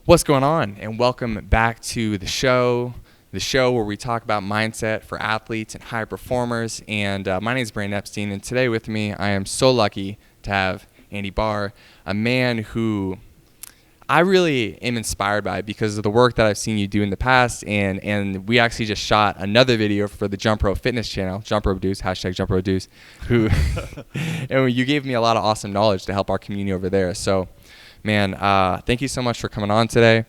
What's going on? And welcome back to the show where we talk about mindset for athletes and high performers. And my name is Brandon Epstein, and today with me, I am so lucky to have Andy Barr, a man who I really am inspired by because of the work that I've seen you do in the past. And we actually just shot another video for the Jump Rope Fitness channel, Jump Rope Deuce, hashtag Jump Rope Deuce, who, and you gave me a lot of awesome knowledge to help our community over there. So, man, thank you so much for coming on today.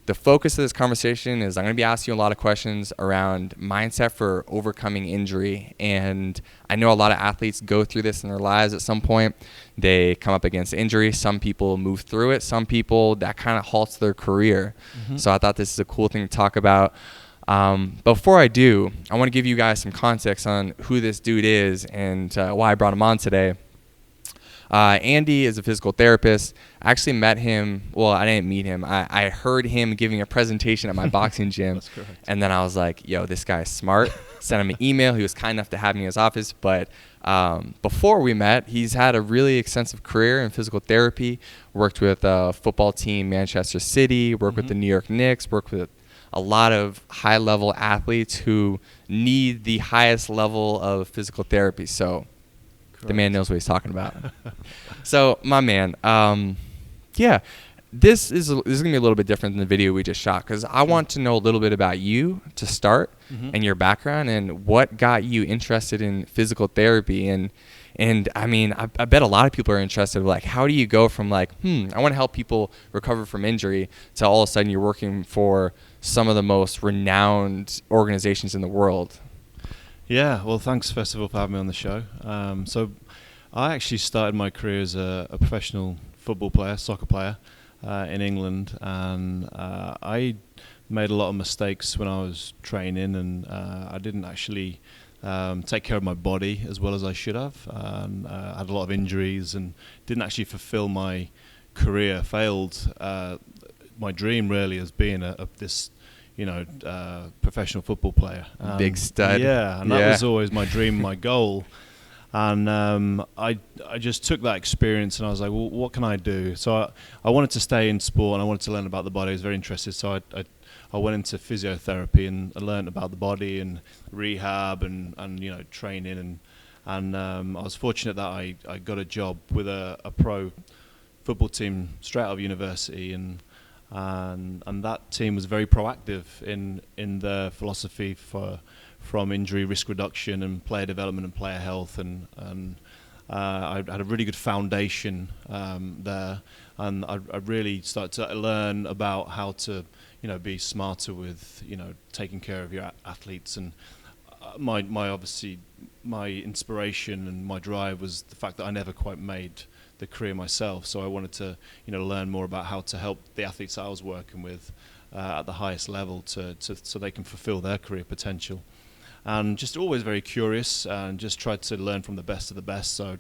The focus of this conversation is I'm going to be asking you a lot of questions around mindset for overcoming injury. And I know a lot of athletes go through this in their lives at some point. They come up against injury. Some people move through it. Some people, that kind of halts their career. Mm-hmm. So I thought this is a cool thing to talk about. Before I do, I want to give you guys some context on who this dude is and why I brought him on today. Andy is a physical therapist. I actually met him. Well, I didn't meet him. I heard him giving a presentation at my boxing gym. That's correct. And then I was like, yo, this guy's smart. Sent him an email. He was kind enough to have me in his office. But before we met, he's had a really extensive career in physical therapy. Worked with a football team, Manchester City. Worked with the New York Knicks. Worked with a lot of high-level athletes who need the highest level of physical therapy. So the man knows what he's talking about. So, my man, this is going to be a little bit different than the video we just shot because I want to know a little bit about you to start and your background and what got you interested in physical therapy. And I mean, I bet a lot of people are interested. Like, how do you go from like, I want to help people recover from injury to all of a sudden you're working for some of the most renowned organizations in the world? Yeah, well, thanks first of all for having me on the show. So I actually started my career as a professional football player, soccer player in England, and I made a lot of mistakes when I was training, and I didn't actually take care of my body as well as I should have. I had a lot of injuries and didn't actually fulfill my career, failed my dream really as being this professional football player. Big stud. Yeah, and that was always my dream, my goal. And I just took that experience and I was like, well, what can I do? So I wanted to stay in sport and I wanted to learn about the body. I was very interested. So I went into physiotherapy and I learned about the body and rehab and training. And I was fortunate that I got a job with a pro football team straight out of university, and that team was very proactive in their philosophy from injury risk reduction and player development and player health, and I had a really good foundation there, and I really started to learn about how to be smarter with taking care of your athletes. And my inspiration and my drive was the fact that I never quite made the career myself, so I wanted to learn more about how to help the athletes I was working with at the highest level so they can fulfill their career potential, and just always very curious and just tried to learn from the best of the best. So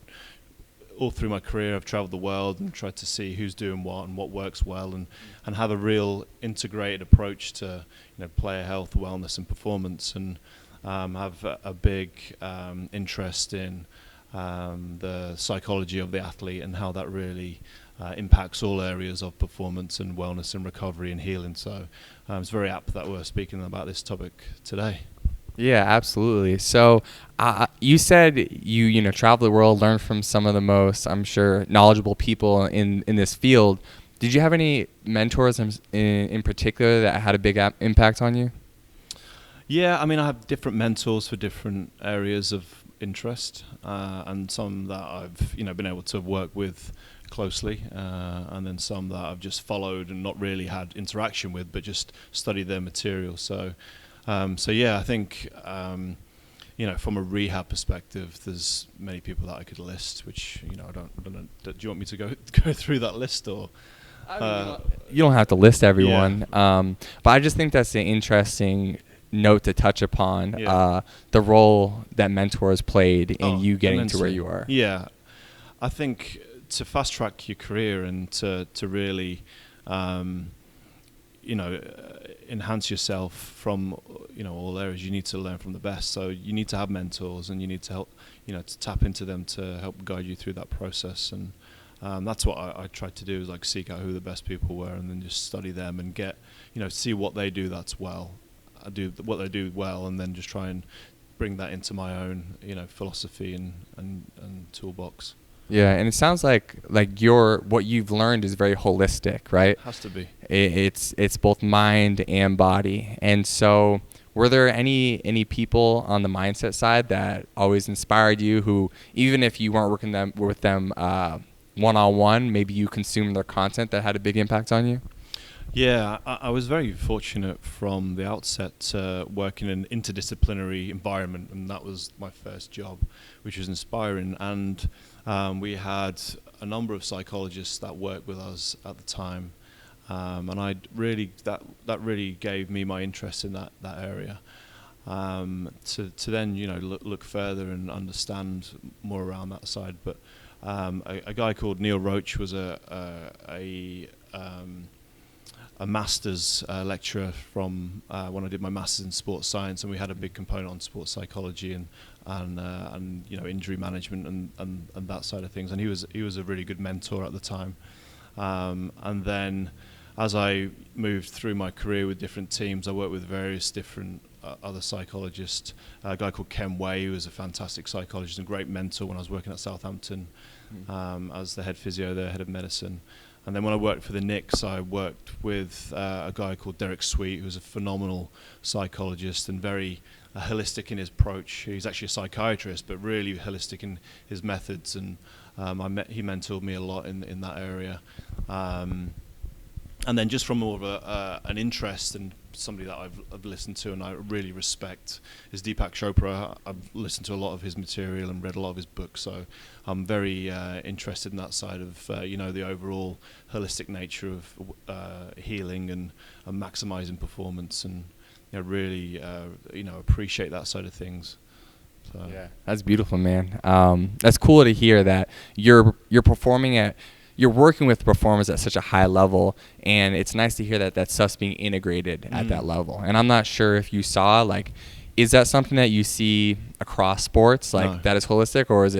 all through my career I've traveled the world and tried to see who's doing what and what works well, and have a real integrated approach to player health, wellness and performance, and have a big interest in the psychology of the athlete and how that really impacts all areas of performance and wellness and recovery and healing. So it's very apt that we're speaking about this topic today. Yeah, absolutely. So you said you travel the world, learn from some of the most, I'm sure, knowledgeable people in this field. Did you have any mentors in particular that had a big impact on you? Yeah, I mean, I have different mentors for different areas of interest, and some that I've been able to work with closely, and then some that I've just followed and not really had interaction with, but just studied their material. So yeah, I think from a rehab perspective, there's many people that I could list, which I don't know. Do you want me to go through that list, or? You don't have to list everyone, Yeah. But I just think that's an interesting note to touch upon, the role that mentors played in you getting to where you are. Yeah, I think to fast track your career and to really enhance yourself from all areas, you need to learn from the best. So you need to have mentors, and you need to help to tap into them to help guide you through that process. And That's what I tried to do, is like seek out who the best people were and then just study them and get, see what they do that's well. I do what they do well, and then just try and bring that into my own, philosophy and toolbox. Yeah, and it sounds like what you've learned is very holistic, right? Has to be. It's both mind and body. And so, were there any people on the mindset side that always inspired you, who, even if you weren't working with them one-on-one, maybe you consumed their content that had a big impact on you? Yeah, I was very fortunate from the outset to work in an interdisciplinary environment, and that was my first job, which was inspiring. And we had a number of psychologists that worked with us at the time, and that really gave me my interest in that area. To then look further and understand more around that side. But a guy called Neil Roach was a master's lecturer from when I did my master's in sports science, and we had a big component on sports psychology and injury management and that side of things. And he was a really good mentor at the time. And then as I moved through my career with different teams, I worked with various different other psychologists. A guy called Ken Way, who was a fantastic psychologist and great mentor when I was working at Southampton as the head physio there, head of medicine. And then when I worked for the Knicks, I worked with a guy called Derek Sweet, who's a phenomenal psychologist and very holistic in his approach. He's actually a psychiatrist, but really holistic in his methods. And he mentored me a lot in that area. And then just from more of an interest and somebody that I've listened to and I really respect is Deepak Chopra. I've listened to a lot of his material and read a lot of his books, so I'm very interested in that side of the overall holistic nature of healing and maximizing performance, and really appreciate that side of things. So. Yeah, that's beautiful, man. That's cool to hear that you're working with performers at such a high level, and it's nice to hear that stuff's being integrated at that level. And I'm not sure if you saw, is that something that you see across sports, No. that is holistic, or is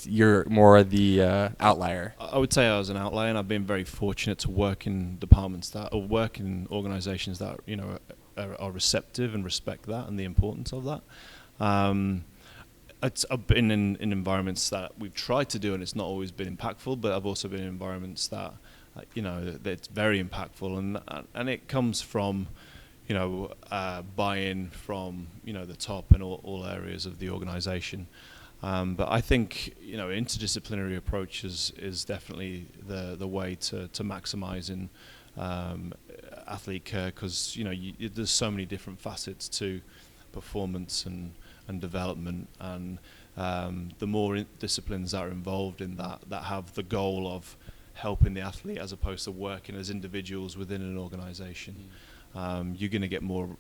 you're more the outlier? I would say I was an outlier, and I've been very fortunate to work in departments work in organizations that are receptive and respect that and the importance of that. I've been in environments that we've tried to do, and it's not always been impactful. But I've also been in environments that, that it's very impactful, and it comes from, buy-in from the top in all areas of the organisation. But I think interdisciplinary approach is definitely the way to maximise in athlete care, because there's so many different facets to performance and development, and the more disciplines that are involved in that have the goal of helping the athlete as opposed to working as individuals within an organization, you're going to get more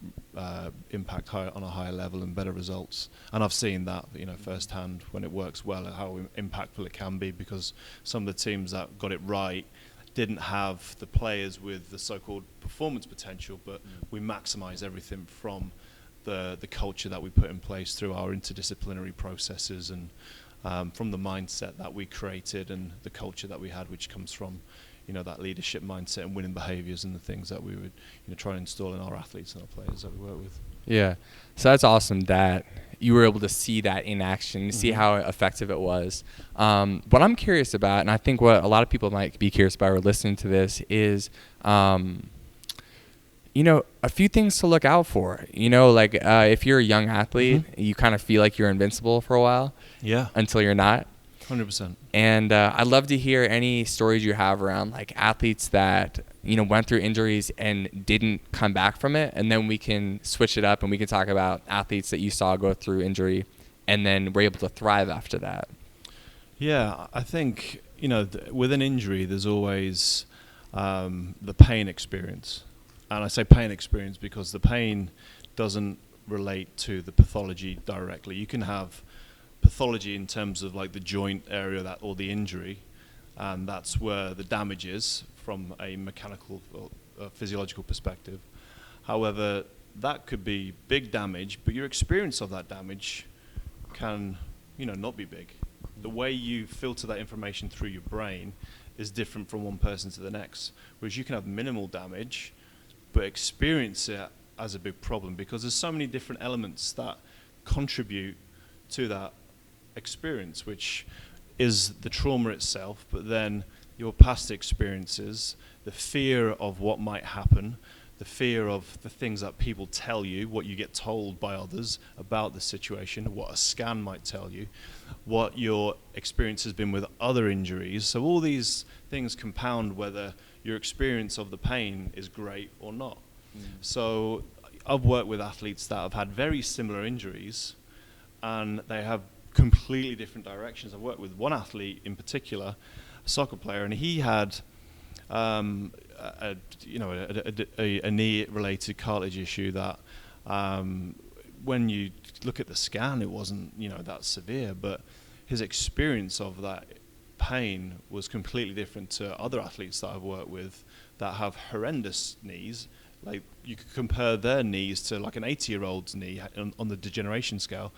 impact on a higher level and better results. And I've seen that firsthand when it works well, how impactful it can be, because some of the teams that got it right didn't have the players with the so-called performance potential, but we maximize everything from the culture that we put in place through our interdisciplinary processes, and from the mindset that we created and the culture that we had, which comes from that leadership mindset and winning behaviors and the things that we would try and install in our athletes and our players that we work with. Yeah, so that's awesome that you were able to see that in action, see how effective it was. What I'm curious about, and I think what a lot of people might be curious about or listening to this, is a few things to look out for. If you're a young athlete, you kind of feel like you're invincible for a while. Yeah. Until you're not. 100%. And I'd love to hear any stories you have around athletes that went through injuries and didn't come back from it, and then we can switch it up and we can talk about athletes that you saw go through injury and then were able to thrive after that. Yeah, I think with an injury, there's always the pain experience. And I say pain experience because the pain doesn't relate to the pathology directly. You can have pathology in terms of the joint area or the injury, and that's where the damage is from a mechanical or physiological perspective. However, that could be big damage, but your experience of that damage can not be big. The way you filter that information through your brain is different from one person to the next. Whereas you can have minimal damage, but experience it as a big problem because there's so many different elements that contribute to that experience, which is the trauma itself, but then your past experiences, the fear of what might happen, the fear of the things that people tell you, what you get told by others about the situation, what a scan might tell you, what your experience has been with other injuries. So all these things compound whether your experience of the pain is great or not. So I've worked with athletes that have had very similar injuries and they have completely different directions. I've worked with one athlete in particular, a soccer player, and he had a knee-related cartilage issue that when you look at the scan, it wasn't that severe, but his experience of that pain was completely different to other athletes that I've worked with that have horrendous knees. Like you could compare their knees to like an 80-year-old's knee on the degeneration scale,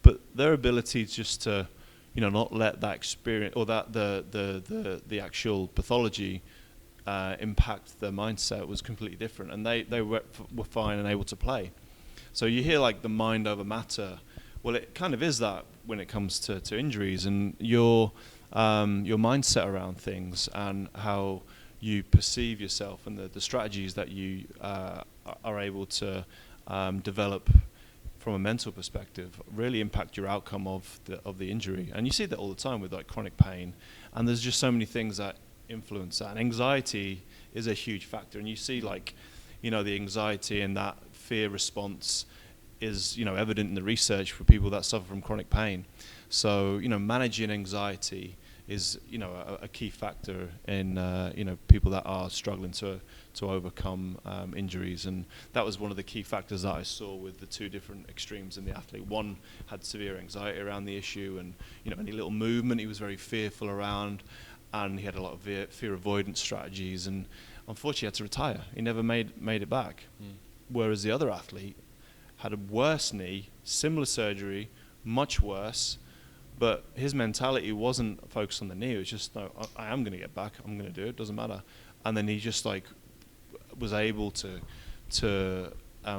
but their ability just to not let that experience or that the actual pathology impact their mindset was completely different, and they were fine and able to play. So you hear like the mind over matter. Well, it kind of is that when it comes to injuries and your mindset around things and how you perceive yourself and the strategies that you are able to develop from a mental perspective really impact your outcome of the injury. And you see that all the time with like chronic pain, and there's just so many things that influence that. And anxiety is a huge factor, and you see like the anxiety and that fear response is evident in the research for people that suffer from chronic pain. So managing anxiety is a key factor in people that are struggling to overcome injuries, and that was one of the key factors that I saw with the two different extremes in the athlete. One had severe anxiety around the issue, and any little movement he was very fearful around, and he had a lot of fear avoidance strategies, and unfortunately had to retire. He never made it back. Whereas the other athlete had a worse knee, similar surgery, much worse, but his mentality wasn't focused on the knee. It was just, no, I am going to get back. I'm going to do it. Doesn't matter. And then he just like was able to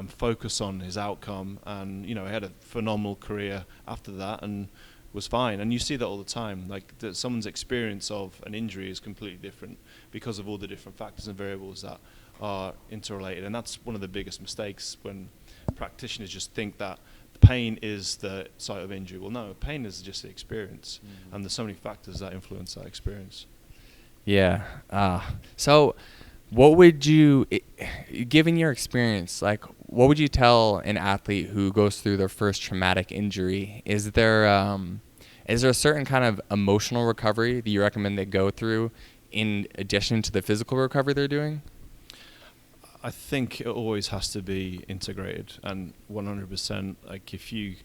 focus on his outcome, and he had a phenomenal career after that and was fine. And you see that all the time. Like someone's experience of an injury is completely different because of all the different factors and variables that are interrelated. And that's one of the biggest mistakes when practitioners just think that pain is the site of injury. Well, no, pain is just the experience, and there's so many factors that influence that experience. Yeah. So what would you, given your experience, like what would you tell an athlete who goes through their first traumatic injury? Is there a certain kind of emotional recovery that you recommend they go through in addition to the physical recovery they're doing? I think it always has to be integrated, and 100%. Like if you're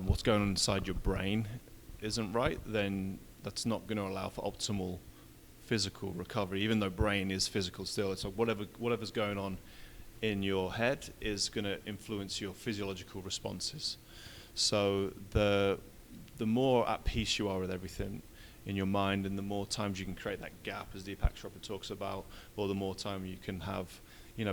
what's going on inside your brain isn't right, then that's not going to allow for optimal physical recovery. Even though brain is physical still, it's like whatever's going on in your head is going to influence your physiological responses. So the more at peace you are with everything in your mind, and the more times you can create that gap, as Deepak Chopra talks about, or the more time you can have,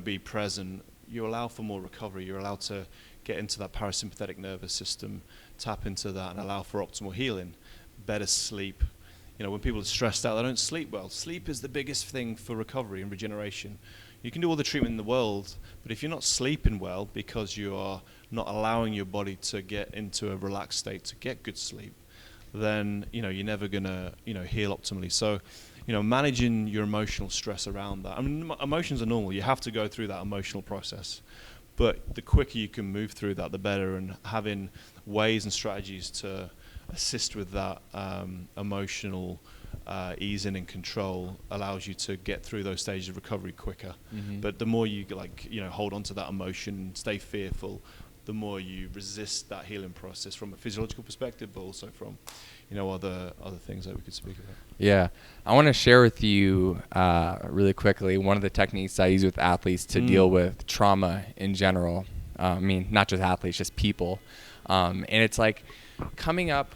be present, you allow for more recovery. You're allowed to get into that parasympathetic nervous system, tap into that, and allow for optimal healing, better sleep. When people are stressed out, they don't sleep well. Sleep is the biggest thing for recovery and regeneration. You can do all the treatment in the world, but if you're not sleeping well because you are not allowing your body to get into a relaxed state to get good sleep, then you're never gonna heal optimally. So managing your emotional stress around that. I mean, emotions are normal. You have to go through that emotional process, but the quicker you can move through that, the better. And having ways and strategies to assist with that emotional easing and control allows you to get through those stages of recovery quicker. But the more you hold on to that emotion, stay fearful, the more you resist that healing process from a physiological perspective, but also from other things that we could speak about. Yeah, I want to share with you really quickly one of the techniques I use with athletes to deal with trauma in general. I mean, not just athletes, just people. And it's like coming up,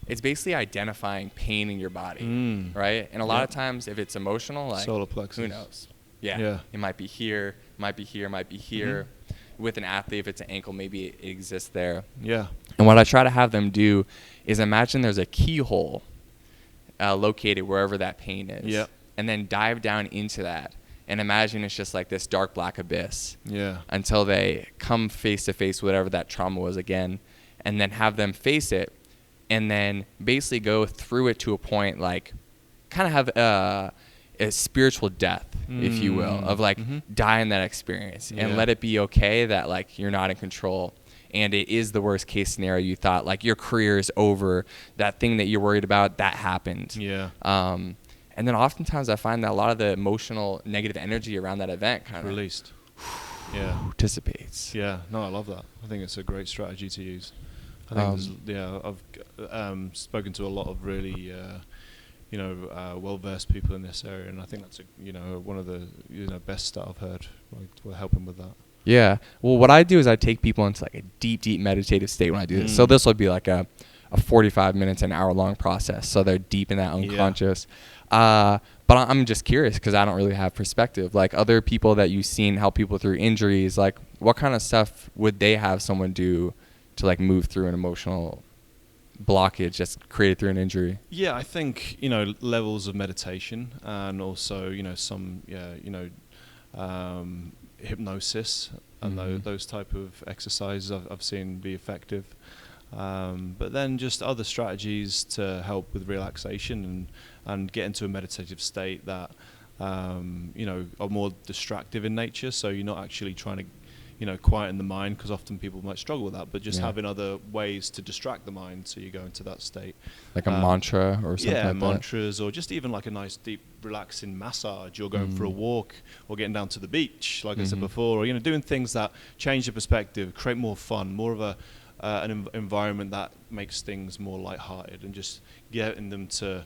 it's basically identifying pain in your body, right? And a lot of times, if it's emotional, like solar plexus. who knows? Yeah, it might be here, might be here, might be here. With an athlete, if it's an ankle, maybe it exists there. Yeah. And what I try to have them do is imagine there's a keyhole located wherever that pain is. Yeah. And then dive down into that and imagine it's just like this dark black abyss. Yeah. Until they come face to face with whatever that trauma was again, and then have them face it, and then basically go through it to a point like kind of have a spiritual death, if you will, of like die in that experience and let it be okay that like you're not in control. And it is the worst case scenario. You thought like your career is over, that thing that you're worried about, that happened. Yeah. And then oftentimes I find that a lot of the emotional negative energy around that event kind of released. Yeah. dissipates. Yeah. No, I love that. I think it's a great strategy to use. I think I've spoken to a lot of really well-versed people in this area, and I think that's one of the best stuff I've heard. Like, we're helping with that. Yeah. Well, what I do is I take people into like a deep meditative state when I do this. So this will be like a 45 minutes, an hour-long process. So they're deep in that unconscious. But I'm just curious because I don't really have perspective. Like other people that you've seen help people through injuries, like what kind of stuff would they have someone do to like move through an emotional blockage that's created through an injury? Yeah, I think levels of meditation, and also some hypnosis and those type of exercises I've seen be effective. But then just other strategies to help with relaxation and get into a meditative state that are more distractive in nature. So you're not actually trying to quieten the mind, because often people might struggle with that, but just having other ways to distract the mind so you go into that state. Like a mantra or something like that? Yeah, mantras, or just even like a nice deep relaxing massage, or going for a walk, or getting down to the beach, like I said before, or doing things that change the perspective, create more fun, more of an environment that makes things more lighthearted, and just getting them to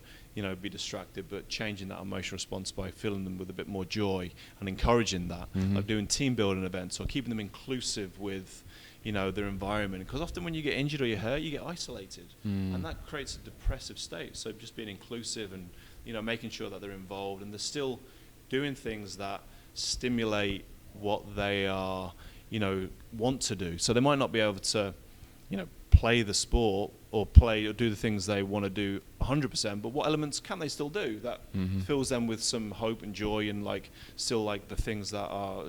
be distracted, but changing that emotional response by filling them with a bit more joy and encouraging that, like doing team building events or keeping them inclusive with their environment, because often when you get injured or you're hurt, you get isolated, and that creates a depressive state. So just being inclusive and making sure that they're involved and they're still doing things that stimulate what they are want to do. So they might not be able to play the sport or do the things they want to do 100%, but what elements can they still do that fills them with some hope and joy, and like still like the things that are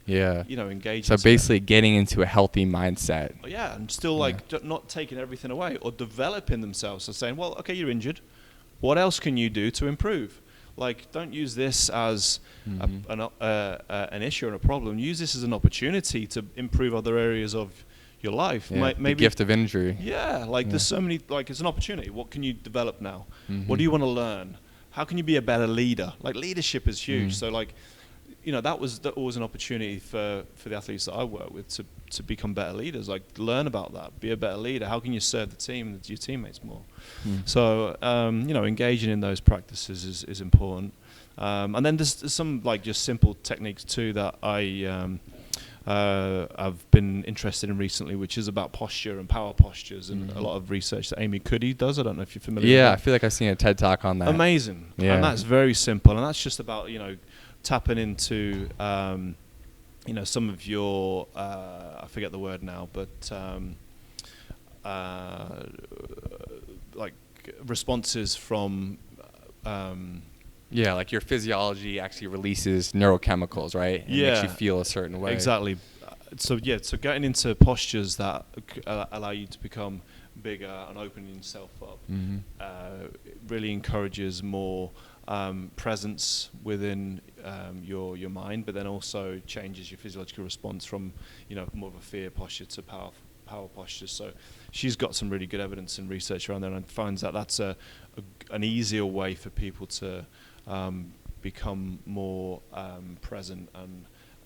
engaging. So basically getting into a healthy mindset. Yeah, and still like not taking everything away, or developing themselves. So saying, well, okay, you're injured, what else can you do to improve? Like, don't use this as an issue or a problem. Use this as an opportunity to improve other areas of your life. Maybe the gift of injury. Yeah, like there's so many, like it's an opportunity. What can you develop now? What do you want to learn? How can you be a better leader? Like leadership is huge. So like, that was always an opportunity for the athletes that I work with to become better leaders. Like learn about that, be a better leader. How can you serve the team and your teammates more? So engaging in those practices is important. And then there's some like just simple techniques too that I've been interested in recently, which is about posture and power postures, and a lot of research that Amy Cuddy does. I don't know if you're familiar with that. I feel like I've seen a TED Talk on that. Amazing. Yeah. And that's very simple, and that's just about, tapping into, some of your, I forget the word now, but like responses from... like your physiology actually releases neurochemicals, right? And makes you feel a certain way. Exactly. So getting into postures that allow you to become bigger and opening yourself up really encourages more presence within your mind, but then also changes your physiological response from more of a fear posture to power posture. So she's got some really good evidence and research around there, and finds that that's an easier way for people to become more present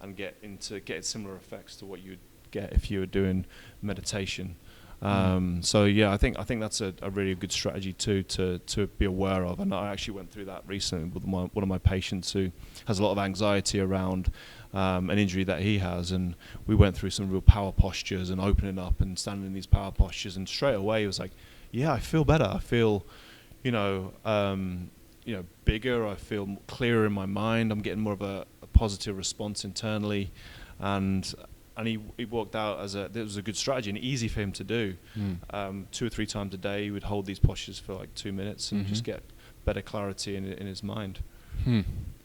and get similar effects to what you'd get if you were doing meditation. So yeah, I think that's a really good strategy too to be aware of. And I actually went through that recently with one of my patients who has a lot of anxiety around an injury that he has, and we went through some real power postures and opening up and standing in these power postures, and straight away he was like, yeah, I feel better. I feel, bigger. I feel clearer in my mind. I'm getting more of a positive response internally, and he walked out as it was a good strategy and easy for him to do. 2 or 3 times a day, he would hold these postures for like 2 minutes and just get better clarity in his mind.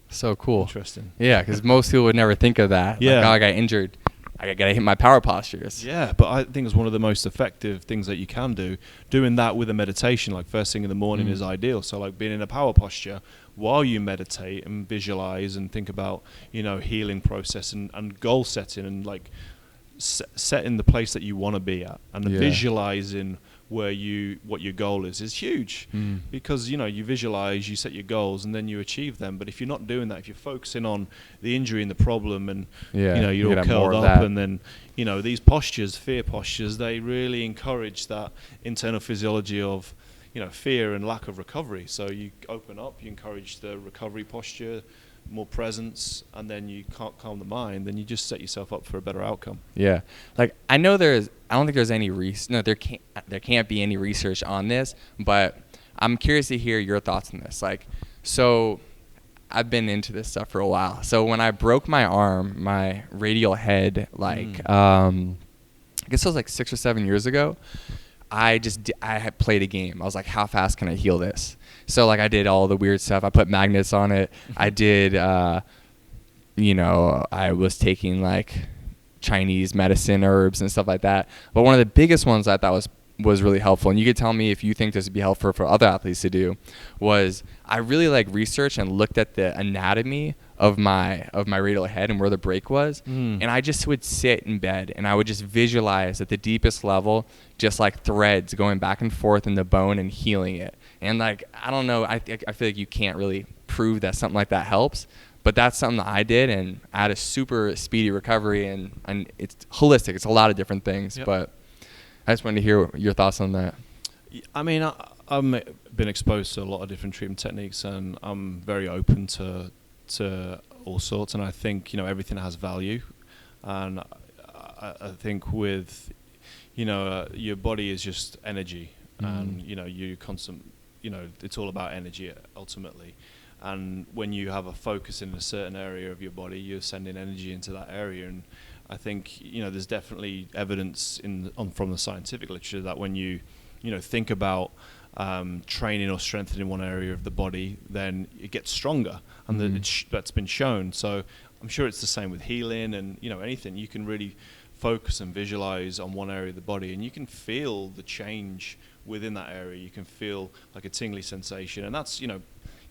So cool. Interesting. Yeah, because most people would never think of that. Yeah. Like, oh, I got injured, I gotta hit my power postures. Yeah, but I think it's one of the most effective things that you can do. Doing that with a meditation, like first thing in the morning, is ideal. So like being in a power posture while you meditate and visualize and think about, healing process and goal setting and like setting the place that you want to be at, and visualizing what your goal is huge. Because you visualize, you set your goals, and then you achieve them. But if you're not doing that, if you're focusing on the injury and the problem, and you're all curled up, and then these postures, fear postures, they really encourage that internal physiology of fear and lack of recovery. So you open up, you encourage the recovery posture, more presence, and then you can't calm the mind, then you just set yourself up for a better outcome. Yeah. Like I don't think there's any there can't be any research on this, but I'm curious to hear your thoughts on this. Like, so I've been into this stuff for a while. So when I broke my arm, my radial head, I guess it was like 6 or 7 years ago, I had played a game. I was like, how fast can I heal this? So like I did all the weird stuff. I put magnets on it. I did, I was taking like Chinese medicine, herbs and stuff like that. But one of the biggest ones I thought was really helpful, and you could tell me if you think this would be helpful for other athletes to do, was I really researched and looked at the anatomy of my radial head and where the break was. And I just would sit in bed and I would just visualize at the deepest level just like threads going back and forth in the bone and healing it. And I don't know, I feel like you can't really prove that something like that helps, but that's something that I did, and I had a super speedy recovery, and it's holistic. It's a lot of different things. But I just wanted to hear your thoughts on that. I mean, I've been exposed to a lot of different treatment techniques, and I'm very open to all sorts, and I think everything has value. And I think with your body is just energy, and you constant it's all about energy ultimately. And when you have a focus in a certain area of your body, you're sending energy into that area. And I think there's definitely evidence from the scientific literature that when you think about training or strengthening one area of the body, then it gets stronger, and that's been shown. So I'm sure it's the same with healing and anything. You can really focus and visualize on one area of the body, and you can feel the change within that area. You can feel like a tingly sensation, and that's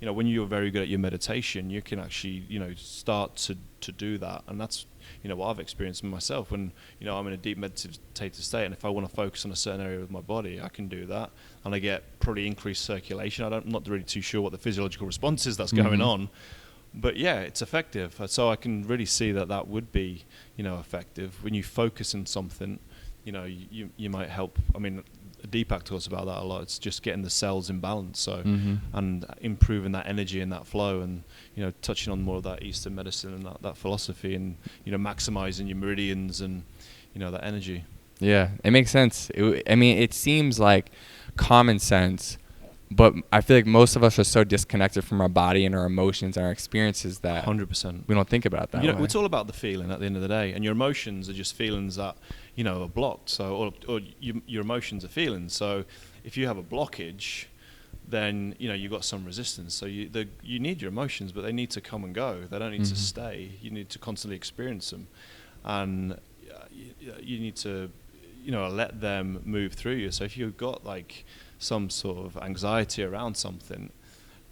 when you're very good at your meditation, you can actually start to do that. And that's what I've experienced myself when I'm in a deep meditative state, and if I want to focus on a certain area of my body, I can do that, and I get probably increased circulation. I'm not really too sure what the physiological response is that's going on, but yeah, it's effective. So I can really see that would be effective when you focus on something. You might help. I mean, Deepak talks about that a lot. It's just getting the cells in balance, so and improving that energy and that flow, and touching on more of that Eastern medicine and that philosophy, and maximizing your meridians and that energy. Yeah, it makes sense. It seems like common sense, but I feel like most of us are so disconnected from our body and our emotions and our experiences that 100% we don't think about it that way. It's all about the feeling at the end of the day, and your emotions are just feelings that are blocked. So, or your emotions are feelings. So, if you have a blockage, then you've got some resistance. So you need your emotions, but they need to come and go. They don't need to stay. You need to constantly experience them, and you need to let them move through you. So if you've got some sort of anxiety around something,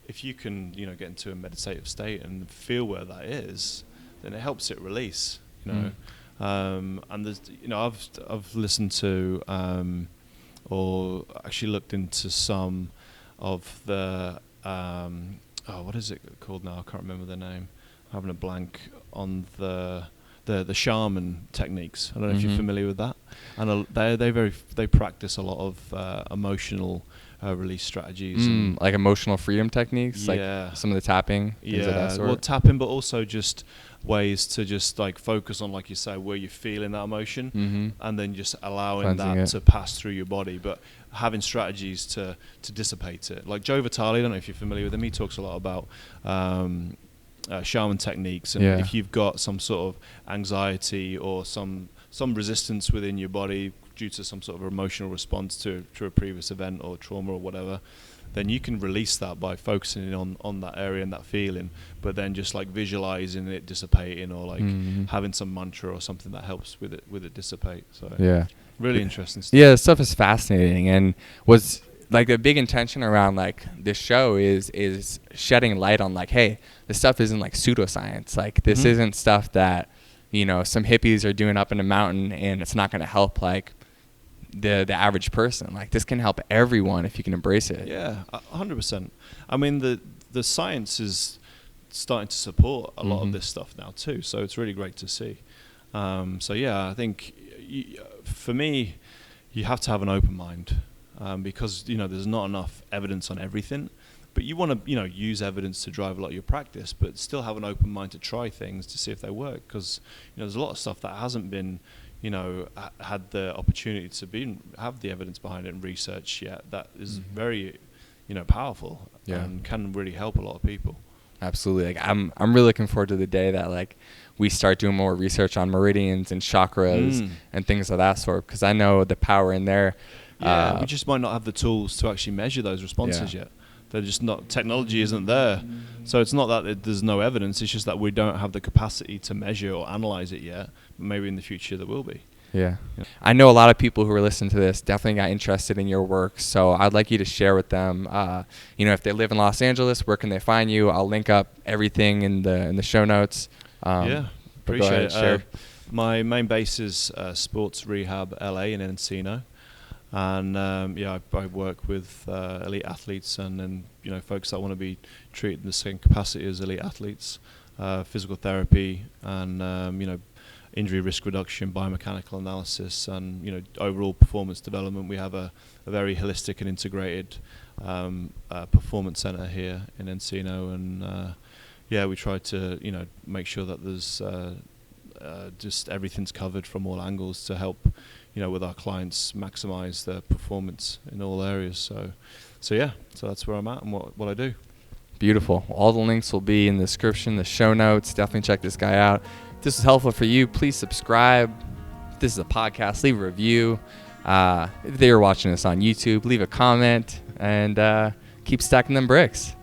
if you can get into a meditative state and feel where that is, then it helps it release. And there's I've listened to or actually looked into some of the what is it called now? I can't remember the name. I'm having a blank on the the shaman techniques. I don't know if you're familiar with that. And they practice a lot of emotional release strategies, and like emotional freedom techniques, yeah, like some of the tapping, things of that sort. Well, tapping, but also just ways to just like focus on, like you say, where you're feeling that emotion, and then just allowing Cleansing that it to pass through your body, but having strategies to dissipate it. Like Joe Vitale, I don't know if you're familiar with him. He talks a lot about shaman techniques, and if you've got some sort of anxiety or some resistance within your body due to some sort of emotional response to a previous event or trauma or whatever, then you can release that by focusing on that area and that feeling, but then just like visualizing it dissipating, or like having some mantra or something that helps with it dissipate. So really interesting stuff. Yeah, the stuff is fascinating, and was like the big intention around like this show is shedding light on like, hey, this stuff isn't like pseudoscience. Like this isn't stuff that, you know, some hippies are doing up in a mountain and it's not going to help like the average person. Like this can help everyone if you can embrace it. Yeah, 100%. I mean, the science is starting to support a lot of this stuff now too, so it's really great to see. So yeah, I think for me, you have to have an open mind, because you know there's not enough evidence on everything. But you want to, you know, use evidence to drive a lot of your practice, but still have an open mind to try things to see if they work. Because you know, there's a lot of stuff that hasn't been, you know, had the opportunity to have the evidence behind it and research yet. That is very, you know, powerful and can really help a lot of people. Absolutely. Like I'm really looking forward to the day that like we start doing more research on meridians and chakras and things of that sort, because I know the power in there. Yeah, we just might not have the tools to actually measure those responses yet. They're just not, technology isn't there. So it's not that there's no evidence, it's just that we don't have the capacity to measure or analyze it yet. Maybe in the future there will be. Yeah. I know a lot of people who are listening to this definitely got interested in your work, so I'd like you to share with them, you know, if they live in Los Angeles, where can they find you? I'll link up everything in the show notes. Yeah, but appreciate go ahead, it. share. My main base is Sports Rehab LA in Encino. And I work with elite athletes and then, you know, folks that want to be treated in the same capacity as elite athletes, physical therapy and, you know, injury risk reduction, biomechanical analysis, and, you know, overall performance development. We have a very holistic and integrated performance center here in Encino, and we try to, you know, make sure that there's just everything's covered from all angles to help, you know, with our clients maximize their performance in all areas. So that's where I'm at and what I do. Beautiful. All the links will be in the description, the show notes. Definitely check this guy out. If this is helpful for you, please subscribe. If this is a podcast, leave a review. If they're watching this on YouTube, leave a comment, and keep stacking them bricks.